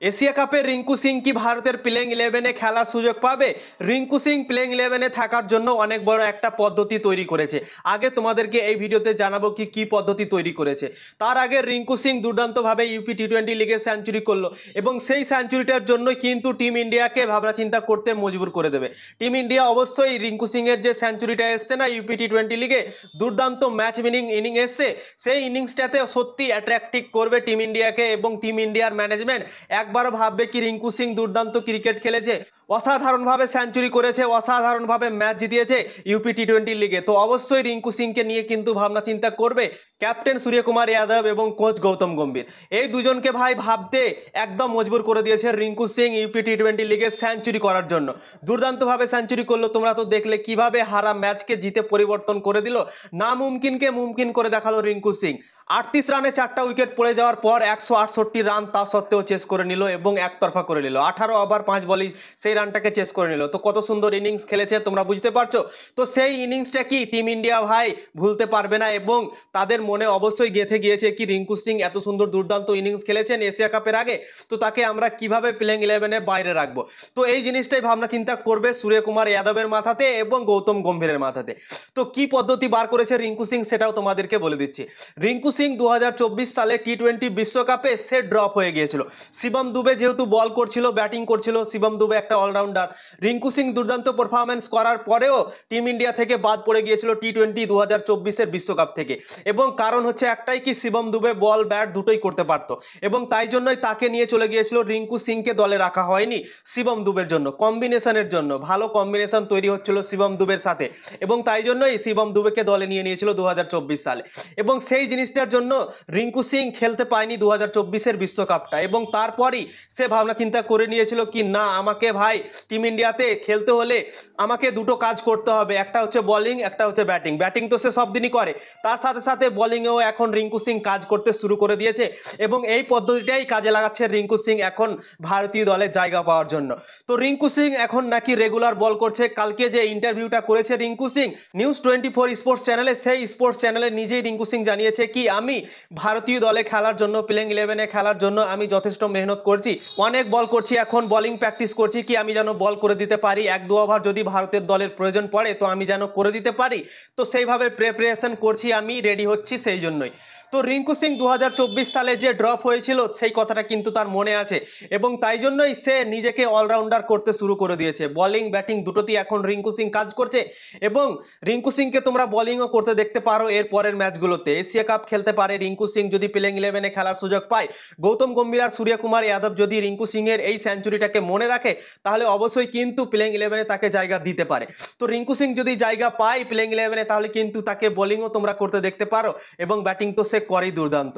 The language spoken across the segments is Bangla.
এশিয়া কাপে রিঙ্কু সিং কি ভারতের প্লেইং ইলেভেনে খেলার সুযোগ পাবে? রিঙ্কু সিং প্লেইং ইলেভেনে থাকার জন্য অনেক বড় একটা পদ্ধতি তৈরি করেছে। আগে তোমাদেরকে এই ভিডিওতে জানাবো কি কি পদ্ধতি তৈরি করেছে। তার আগে রিঙ্কু সিং দুর্দান্তভাবে ইউপি টি-20 লিগে সেঞ্চুরি করলো এবং সেই সেঞ্চুরিটার জন্যই কিন্তু টিম ইন্ডিয়াকে ভাবনা চিন্তা করতে মজবুর করে দেবে। টিম ইন্ডিয়া অবশ্যই রিঙ্কু সিংয়ের যে সেঞ্চুরিটা এসছে না ইউপি টি-20 লিগে, দুর্দান্ত ম্যাচ উইনিং ইনিংস এসছে, সেই ইনিংসটাতে সত্যি অ্যাট্রাক্টিভ করবে টিম ইন্ডিয়াকে এবং টিম ইন্ডিয়ার ম্যানেজমেন্ট একবারও ভাববে কি রিঙ্কু সিং দুর্দান্ত ক্রিকেট খেলেছে, অসাধারণভাবে সেঞ্চুরি করেছে, অসাধারণভাবে ম্যাচ জিতিয়েছে ইউপি টি-20 লিগে। তো অবশ্যই রিঙ্কু সিংকে নিয়ে কিন্তু ভাবনা চিন্তা করবে ক্যাপ্টেন সূর্যকুমার যাদব এবং কোচ গৌতম গম্ভীর। এই দুজনকে ভাই ভাবতে একদম মজবুর করে দিয়েছে রিঙ্কু সিং ইউপি টি-20 লিগে সেঞ্চুরি করার জন্য। দুর্দান্তভাবে সেঞ্চুরি করলো, তোমরা তো দেখলে কিভাবে হারা ম্যাচকে জিতে পরিবর্তন করে দিল, নামুমকিনকে মুমকিন করে দেখালো রিঙ্কু সিং। 38 রানে 4টা উইকেট পড়ে যাওয়ার পর 168 রান তা সত্ত্বেও চেস করে নিল এবং একতরফা করে নিল। 18 ওভার 5 বলেই সেই রানটাকে চেস করে নিল। তো কত সুন্দর ইনিংস খেলেছে তোমরা বুঝতে পারছো। তো সেই ইনিংসটা কি টিম ইন্ডিয়া ভাই ভুলতে পারবে না এবং তাদের মনে অবশ্যই গেঁথে গিয়েছে কি রিঙ্কু সিং এত সুন্দর দুর্দান্ত ইনিংস খেলেছেন এশিয়া কাপের আগে, তো তাকে আমরা কিভাবে প্লেইং ইলেভেনে বাইরে রাখবো। তো এই জিনিসটাই ভাবনা চিন্তা করবে সূর্যকুমার যাদবের মাথাতে এবং গৌতম গম্ভীরের মাথাতে। তো কি পদ্ধতি বার করেছে রিঙ্কু সিং সেটাও তোমাদেরকে বলে দিচ্ছি। রিঙ্কু সিং 2024 সালে টি-20 বিশ্বকাপে সে ড্রপ হয়ে গিয়েছিল। শিবম দুবে যেহেতু বল করছিল, ব্যাটিং করছিল, শিবম দুবে একটা অলরাউন্ডার, রিঙ্কু সিং দুর্দান্ত পারফরমেন্স করার পরেও টিম ইন্ডিয়া থেকে বাদ পড়ে গিয়েছিল টি-20 2024-এর বিশ্বকাপ থেকে। এবং কারণ হচ্ছে একটাই কি শিবম দুবে বল ব্যাট দুটোই করতে পারতো এবং তাই জন্যই তাকে নিয়ে চলে গিয়েছিল। রিঙ্কু সিংকে দলে রাখা হয়নি শিবম দুবের জন্য, কম্বিনেশনের জন্য, ভালো কম্বিনেশন তৈরি হচ্ছিল শিবম দুবের সাথে এবং তাই জন্যই শিবম দুবেকে দলে নিয়ে নিয়েছিল 2024 সালে। এবং সেই জিনিসটার জন্য রিঙ্কু সিং খেলতে পায়নি 2024-এর বিশ্বকাপটা এবং তারপরই সে ভাবনা চিন্তা করে নিয়েছিল কি না, আমাকে ভাই টিম ইন্ডিয়াতে খেলতে হলে আমাকে দুটো কাজ করতে হবে, একটা হচ্ছে বোলিং, একটা হচ্ছে ব্যাটিং। ব্যাটিং তো সে সব দিনই করে, তার সাথে সাথে বোলিংয়েও এখন রিঙ্কু সিং কাজ করতে শুরু করে দিয়েছে এবং এই পদ্ধতিটাই কাজে লাগাচ্ছে রিঙ্কু সিং এখন ভারতীয় দলে জায়গা পাওয়ার জন্য। তো রিঙ্কু সিং এখন নাকি রেগুলার বল করছে। কালকে যে ইন্টারভিউটা করেছে রিঙ্কু সিং নিউজ 24 স্পোর্টস চ্যানেলে, সেই স্পোর্টস চ্যানেলে নিজেই রিঙ্কু সিং জানিয়েছে কি আমি ভারতীয় দলে খেলার জন্য, প্লেইং ইলেভেনে খেলার জন্য আমি যথেষ্ট মেহনত করছি, অনেক বল করছি, এখন বোলিং প্র্যাকটিস করছি কি আমি যেন বল করে দিতে পারি, 1-2 ওভার যদি ভারতের দলের প্রয়োজন পড়ে তো আমি যেন করে দিতে পারি। তো সেইভাবে প্রিপারেশন করছি, আমি রেডি হচ্ছি সেই জন্যই। তো রিঙ্কু সিং 2024 সালে যে ড্রপ হয়েছিল সেই কথাটা কিন্তু তার মনে আছে এবং তাই জন্যই সে নিজেকে অলরাউন্ডার করতে শুরু করে দিয়েছে। বোলিং ব্যাটিং দুটোতেই এখন রিঙ্কু সিং কাজ করছে এবং রিঙ্কু সিংকে তোমরা বোলিংও করতে দেখতে পারো এর পরের ম্যাচগুলোতে। এশিয়া কাপ খেলতে পারে রিঙ্কু সিং যদি প্লেইং ইলেভেনে খেলার সুযোগ পায়। গৌতম গম্ভীর আর সূর্যকুমার যাদব যদি রিঙ্কু সিংয়ের এই সেঞ্চুরিটাকে মনে রাখে তাহলে অবশ্যই কিন্তু প্লেইং ইলেভেনে তাকে জায়গা দিতে পারে। তো রিঙ্কু সিং যদি জায়গা পায় প্লেইং ইলেভেনে তাহলে কিন্তু তাকে বোলিংও তোমরা করতে দেখতে পারো এবং ব্যাটিং তো সে করেই দুর্দান্ত।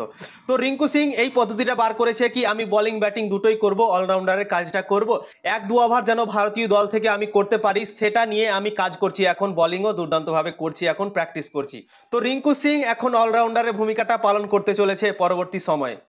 তো রিঙ্কু সিং এই পদ্ধতিটা বার করেছে কি আমি বোলিং ব্যাটিং দুটোই করব, অলরাউন্ডারের কাজটা করব, 1-2 ওভার যেন ভারতীয় দল থেকে আমি করতে পারি সেটা নিয়ে আমি কাজ করছি এখন, বোলিংও দুর্দান্তভাবে করছি, এখন প্র্যাকটিস করছি। তো রিঙ্কু সিং এখন অলরাউন্ডারের ভূমিকাটা পালন করতে চলেছে পরবর্তী সময়ে।